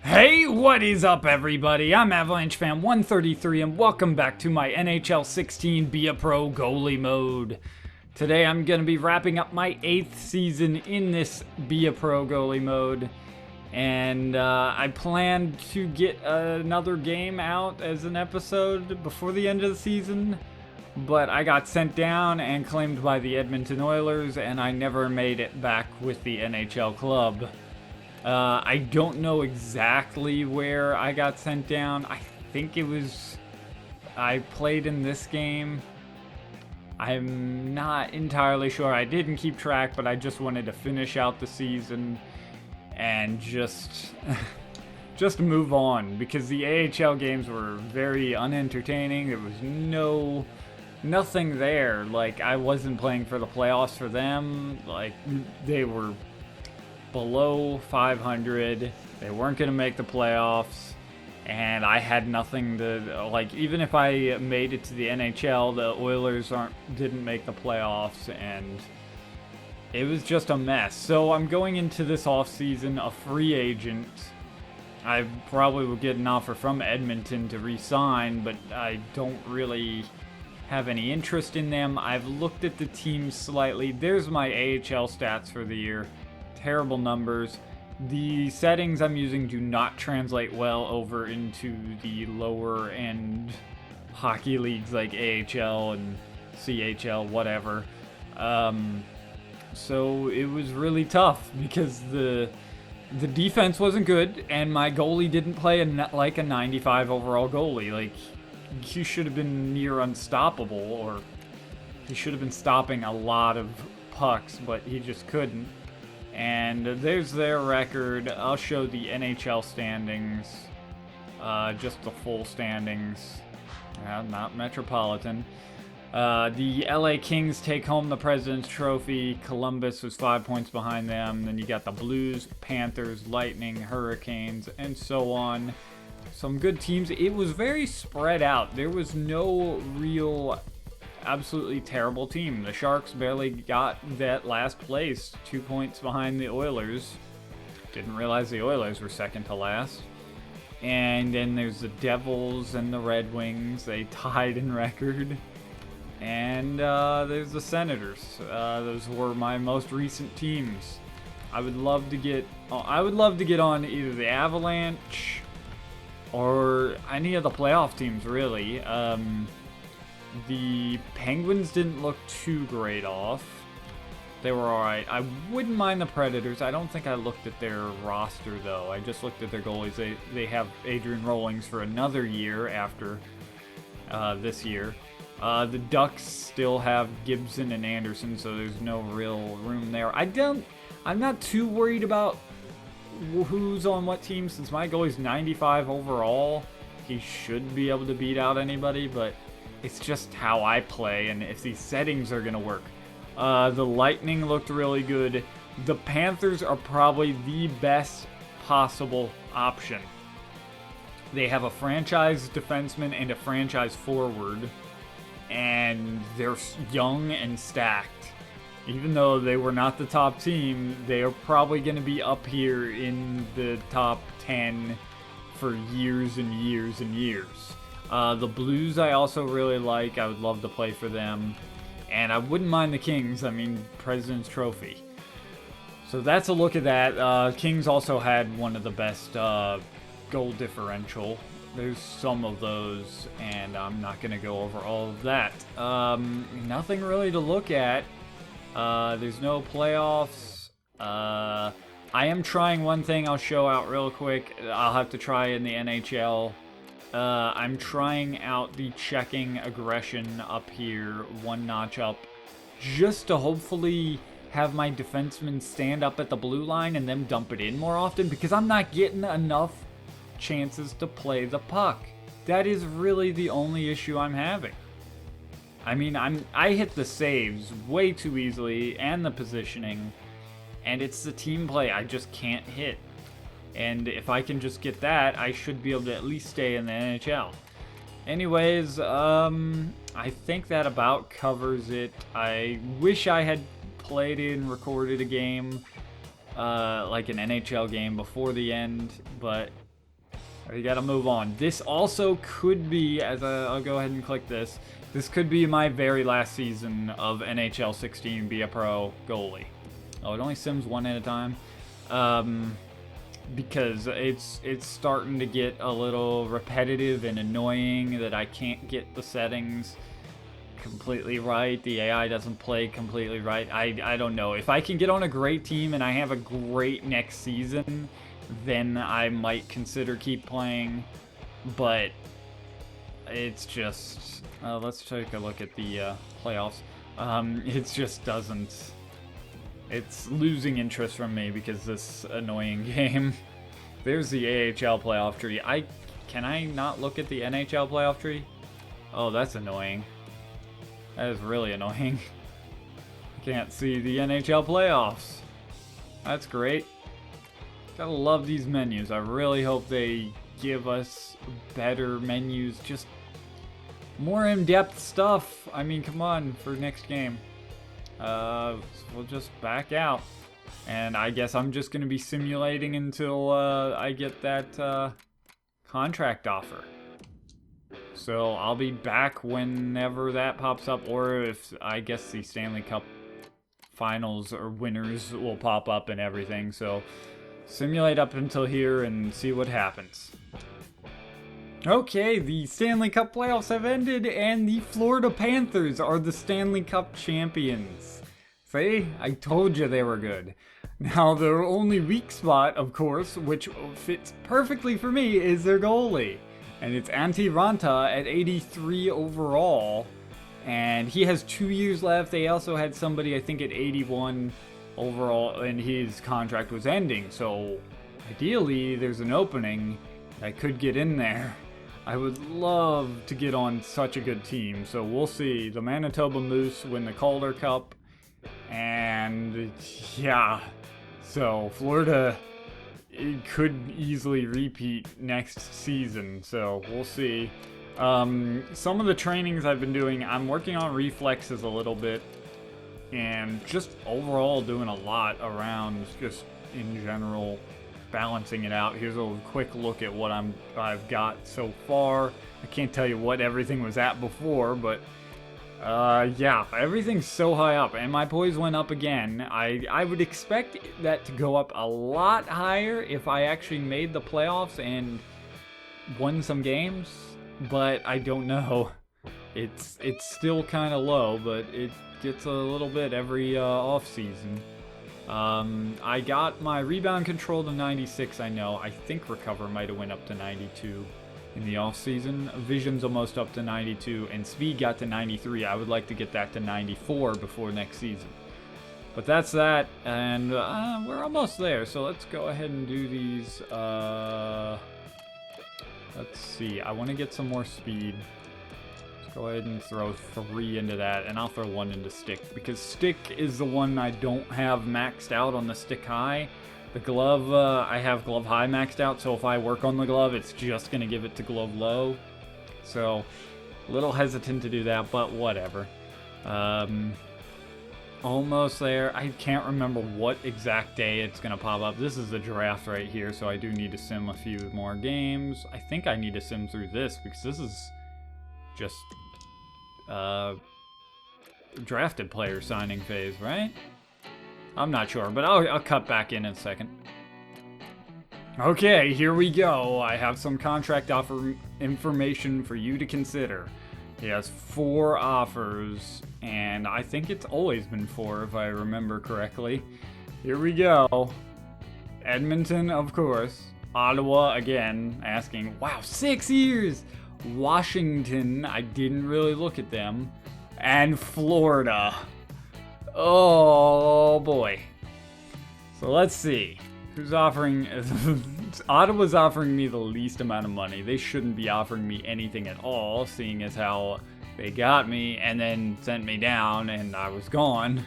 Hey, what is up, everybody? I'm Avalanche Fan 133, and welcome back to my NHL 16 Be a Pro Goalie mode. Today, I'm going to be wrapping up my 8th season in this Be a Pro Goalie mode, and I plan to get another game out as an episode before the end of the season, but I got sent down and claimed by the Edmonton Oilers, and I never made it back with the NHL club. I don't know exactly where I got sent down. I think it was... I played in this game. I'm not entirely sure. I didn't keep track, but I just wanted to finish out the season and just move on, because the AHL games were very unentertaining. There was nothing there. Like, I wasn't playing for the playoffs for them. Like, they were below 500. They weren't going to make the playoffs, and I had nothing to, like, even if I made it to the NHL, the Oilers didn't make the playoffs, and it was just a mess. So I'm going into this offseason a free agent. I probably will get an offer from Edmonton to re-sign, but I don't really have any interest in them. I've looked at the team slightly. There's my AHL stats for the year. Terrible numbers. The settings I'm using do not translate well over into the lower end hockey leagues like AHL and CHL, whatever. So it was really tough because the defense wasn't good, and my goalie didn't play like a 95 overall goalie. Like, he should have been near unstoppable, or he should have been stopping a lot of pucks, but he just couldn't. And there's their record. I'll show the NHL standings, just the full standings, not Metropolitan. The LA Kings take home the President's Trophy. Columbus was 5 points behind them. Then you got the Blues, Panthers, Lightning, Hurricanes, and so on. Some good teams. It was very spread out. There was no real absolutely terrible team. The Sharks barely got that last place, 2 points behind the Oilers. Didn't realize the Oilers were second to last. And then there's the Devils and the Red Wings. They tied in record. And there's the Senators. Those were my most recent teams. I would love to get on either the Avalanche or any of the playoff teams, really. The Penguins didn't look too great off. They were alright. I wouldn't mind the Predators. I don't think I looked at their roster, though. I just looked at their goalies. They have Adrian Rawlings for another year after this year. The Ducks still have Gibson and Anderson, so there's no real room there. I'm not too worried about who's on what team, since my goalie's 95 overall. He should be able to beat out anybody, but it's just how I play and if these settings are going to work. The Lightning looked really good. The Panthers are probably the best possible option. They have a franchise defenseman and a franchise forward, and they're young and stacked. Even though they were not the top team, they are probably going to be up here in the top 10 for years and years and years. The Blues I also really like. I would love to play for them. And I wouldn't mind the Kings. I mean, President's Trophy. So that's a look at that. Kings also had one of the best goal differential. There's some of those, and I'm not going to go over all of that. Nothing really to look at. There's no playoffs. I am trying one thing I'll show out real quick. I'll have to try in the NHL. I'm trying out the checking aggression up here, one notch up, just to hopefully have my defensemen stand up at the blue line and then dump it in more often, because I'm not getting enough chances to play the puck. That is really the only issue I'm having. I mean, I hit the saves way too easily and the positioning, and it's the team play I just can't hit. And if I can just get that, I should be able to at least stay in the NHL. Anyways, I think that about covers it. I wish I had played and recorded a game, like an NHL game before the end, but We gotta move on. This also could be, I'll go ahead and click this. This could be my very last season of NHL 16 be a pro goalie. Oh, it only sims one at a time. Because it's starting to get a little repetitive and annoying that I can't get the settings completely right. The AI doesn't play completely right. I don't know. If I can get on a great team and I have a great next season, then I might consider keep playing. But it's just... let's take a look at the playoffs. It just doesn't... It's losing interest from me because this annoying game. There's the AHL playoff tree. Can I not look at the NHL playoff tree? Oh, that's annoying. That is really annoying. I can't see the NHL playoffs. That's great. Gotta love these menus. I really hope they give us better menus. Just more in-depth stuff. I mean, come on, for next game. We'll just back out. And I guess I'm just going to be simulating until I get that contract offer. So I'll be back whenever that pops up, or if I guess the Stanley Cup finals or winners will pop up and everything. So simulate up until here and see what happens. Okay, the Stanley Cup playoffs have ended, and the Florida Panthers are the Stanley Cup champions. See? I told you they were good. Now, their only weak spot, of course, which fits perfectly for me, is their goalie. And it's Antti Ranta at 83 overall, and he has 2 years left. They also had somebody, I think, at 81 overall, and his contract was ending. So, ideally, there's an opening that could get in there. I would love to get on such a good team, so we'll see. The Manitoba Moose win the Calder Cup, and yeah, so Florida could easily repeat next season, so we'll see. Some of the trainings I've been doing, I'm working on reflexes a little bit, and just overall doing a lot around just in general balancing it out. Here's a quick look at what I've got so far. I can't tell you what everything was at before, but yeah, everything's so high up, and my poise went up again. I would expect that to go up a lot higher if I actually made the playoffs and won some games, but I don't know. It's still kind of low, but it gets a little bit every off season. I got my rebound control to 96, I know. I think recover might have went up to 92 in the offseason. Vision's almost up to 92, and speed got to 93. I would like to get that to 94 before next season. But that's that, and we're almost there, so let's go ahead and do these. Let's see, I want to get some more speed. Go ahead and throw 3 into that, and I'll throw 1 into stick, because stick is the one I don't have maxed out on the stick high. The glove, I have glove high maxed out, so if I work on the glove, it's just going to give it to glove low. So, a little hesitant to do that, but whatever. Almost there. I can't remember what exact day it's going to pop up. This is the draft right here, so I do need to sim a few more games. I think I need to sim through this, because this is just drafted player signing phase, right? I'm not sure, but I'll cut back in a second. Okay, here we go. I have some contract offer information for you to consider. He has 4 offers, and I think it's always been 4 if I remember correctly. Here we go. Edmonton, of course. Ottawa, again, asking, wow, 6 years! Washington, I didn't really look at them. And Florida. Oh boy. So let's see. Who's offering... Ottawa's offering me the least amount of money. They shouldn't be offering me anything at all, seeing as how they got me and then sent me down and I was gone.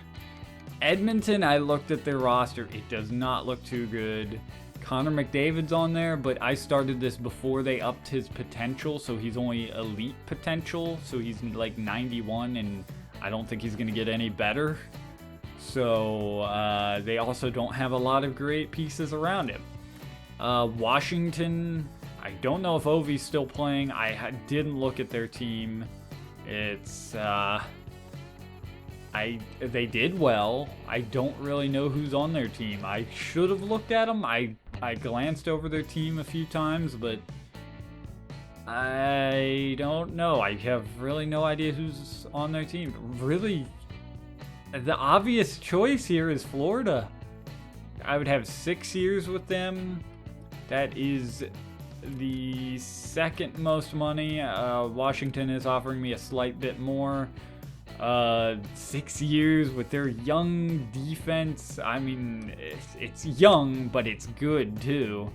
Edmonton, I looked at their roster. It does not look too good. Connor McDavid's on there, but I started this before they upped his potential, so he's only elite potential, so he's like 91, and I don't think he's going to get any better. So they also don't have a lot of great pieces around him. Washington, I don't know if Ovi's still playing. Didn't look at their team. It's they did well. I don't really know who's on their team. I should have looked at them. I glanced over their team a few times, but I don't know. I have really no idea who's on their team. Really, the obvious choice here is Florida. I would have 6 years with them. That is the second most money. Washington is offering me a slight bit more. 6 years with their young defense. I mean, it's young, but it's good too.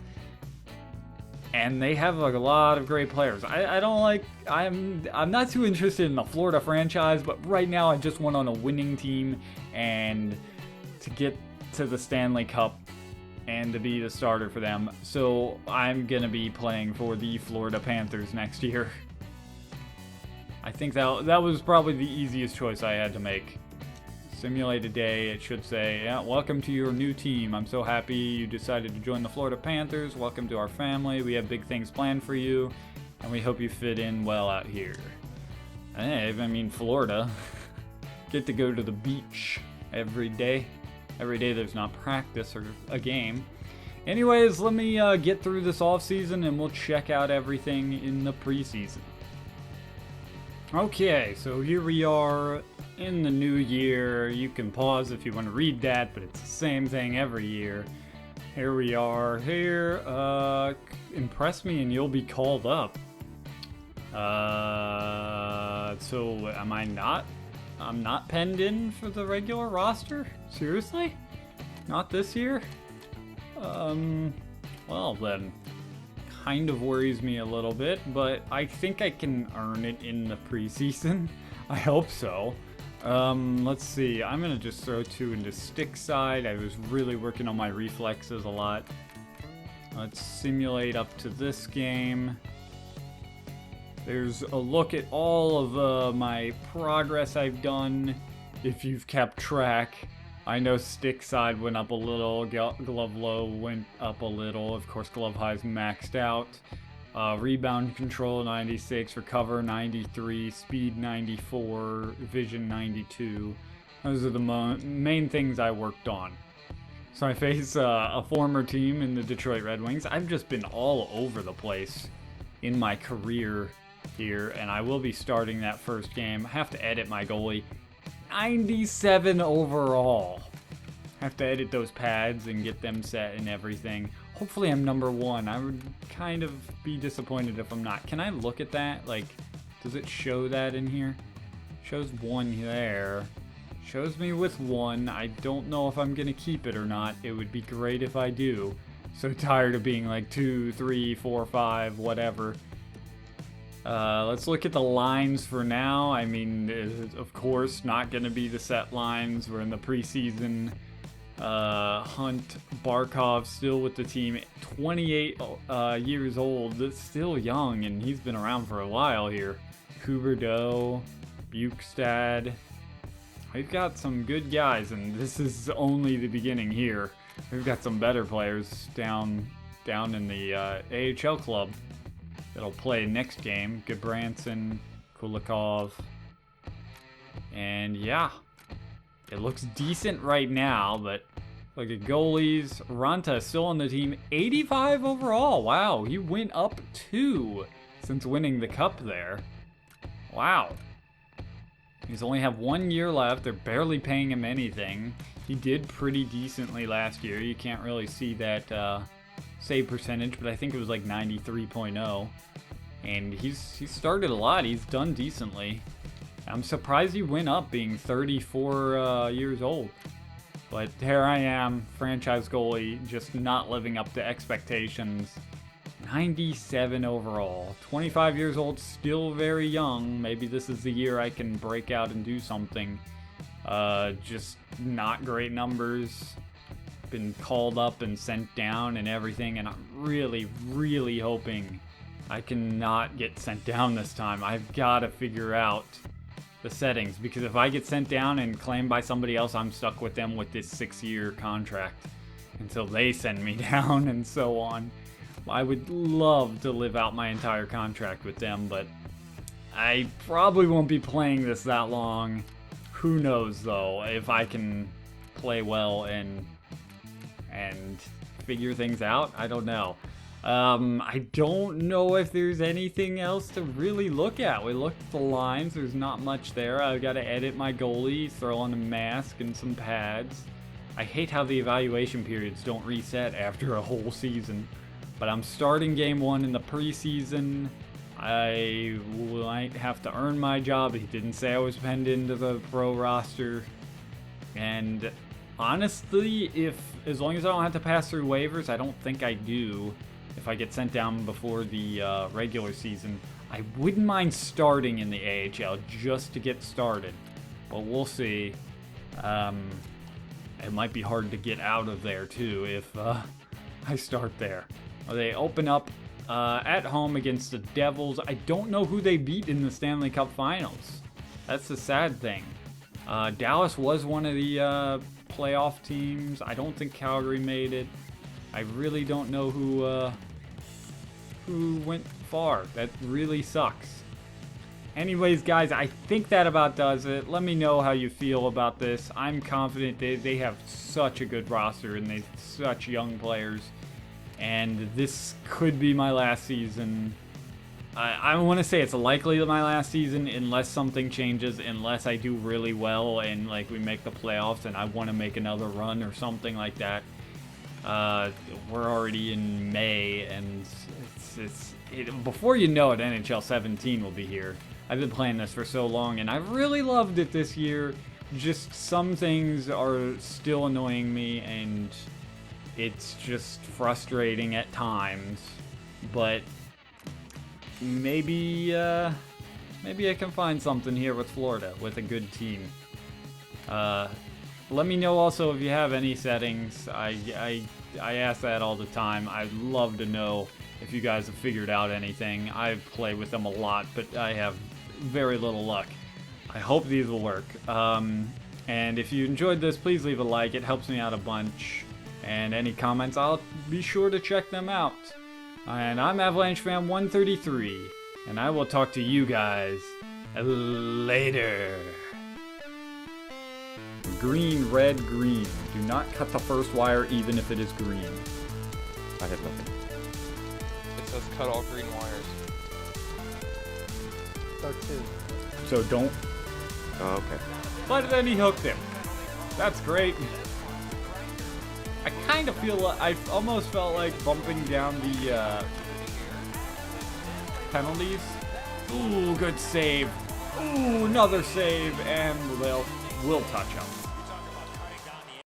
And they have like a lot of great players. I'm not too interested in the Florida franchise, but right now I just want on a winning team and to get to the Stanley Cup and to be the starter for them. So I'm gonna be playing for the Florida Panthers next year. I think that was probably the easiest choice I had to make. Simulate a day, it should say, yeah, welcome to your new team. I'm so happy you decided to join the Florida Panthers. Welcome to our family. We have big things planned for you, and we hope you fit in well out here. Hey, I mean, Florida. Get to go to the beach every day. Every day there's not practice or a game. Anyways, let me get through this offseason and we'll check out everything in the preseason. Okay, so here we are in the new year. You can pause if you want to read that, but it's the same thing every year. Here we are. Here, impress me and you'll be called up. So am I not? I'm not penned in for the regular roster? Seriously? Not this year? Well then. Kind of worries me a little bit, but I think I can earn it in the preseason. I hope so. Let's see. I'm gonna just throw 2 into stick side. I was really working on my reflexes a lot. Let's simulate up to this game. There's a look at all of my progress I've done. If you've kept track, I know stick side went up a little, glove low went up a little. Of course, glove high's maxed out. Rebound control 96, recover 93, speed 94, vision 92. Those are the main things I worked on. So I face a former team in the Detroit Red Wings. I've just been all over the place in my career here, and I will be starting that first game. I have to edit my goalie. 97 overall. Have to edit those pads and get them set and everything. Hopefully I'm number 1. I would kind of be disappointed if I'm not. Can I look at that? Like, does it show that in here? Shows 1 there. Shows me with 1. I don't know if I'm gonna keep it or not. It would be great if I do. So tired of being like 2, 3, 4, 5, whatever. Let's look at the lines for now. I mean, of course, not going to be the set lines. We're in the preseason. Hunt, Barkov still with the team. 28 years old. That's still young, and he's been around for a while here. Huberdeau, Bukestad. We've got some good guys, and this is only the beginning here. We've got some better players down in the AHL club that'll play next game. Goodbranson, Kulikov. And yeah, it looks decent right now, but look at goalies. Ranta is still on the team. 85 overall. Wow, he went up 2 since winning the cup there. Wow. He's only have 1 year left. They're barely paying him anything. He did pretty decently last year. You can't really see that save percentage, but I think it was like 93.0. And he's started a lot. He's done decently. I'm surprised he went up being 34 years old. But here I am, franchise goalie, just not living up to expectations. 97 overall. 25 years old, still very young. Maybe this is the year I can break out and do something. Just not great numbers. Been called up and sent down and everything, and I'm really, really hoping I cannot get sent down this time. I've got to figure out the settings, because if I get sent down and claimed by somebody else, I'm stuck with them with this 6-year contract until they send me down and so on. I would love to live out my entire contract with them, but I probably won't be playing this that long. Who knows, though, if I can play well and figure things out. I don't know. I don't know if there's anything else to really look at. We looked at the lines. There's not much there. I've got to edit my goalie, throw on a mask and some pads. I hate how the evaluation periods don't reset after a whole season. But I'm starting game 1 in the preseason. I might have to earn my job. He didn't say I was penned into the pro roster. And honestly, as long as I don't have to pass through waivers, I don't think I do. If I get sent down before the regular season, I wouldn't mind starting in the AHL just to get started. But we'll see. It might be hard to get out of there too if I start there. They open up at home against the Devils. I don't know who they beat in the Stanley Cup Finals. That's the sad thing. Dallas was one of the playoff teams. I don't think Calgary made it. I really don't know who went far. That really sucks. Anyways, guys, I think that about does it. Let me know how you feel about this. I'm confident they have such a good roster and they have such young players. And this could be my last season. I want to say it's likely my last season unless something changes, unless I do really well and like we make the playoffs and I want to make another run or something like that. We're already in May and before you know it, NHL 17 will be here. I've been playing this for so long and I've really loved it this year. Just some things are still annoying me and it's just frustrating at times, but maybe I can find something here with Florida with a good team. Let me know also if you have any settings. I ask that all the time. I'd love to know if you guys have figured out anything. I play with them a lot, but I have very little luck. I hope these will work. And if you enjoyed this, please leave a like. It helps me out a bunch. And any comments, I'll be sure to check them out. And I'm Avalanche Fan 133, and I will talk to you guys later. Green, red, green. Do not cut the first wire even if it is green. I have nothing. It says cut all green wires. So don't. Oh, okay. But then he hooked him. That's great. I kind of feel like, I almost felt like bumping down the penalties. Ooh, good save. Ooh, another save, and we'll touch him.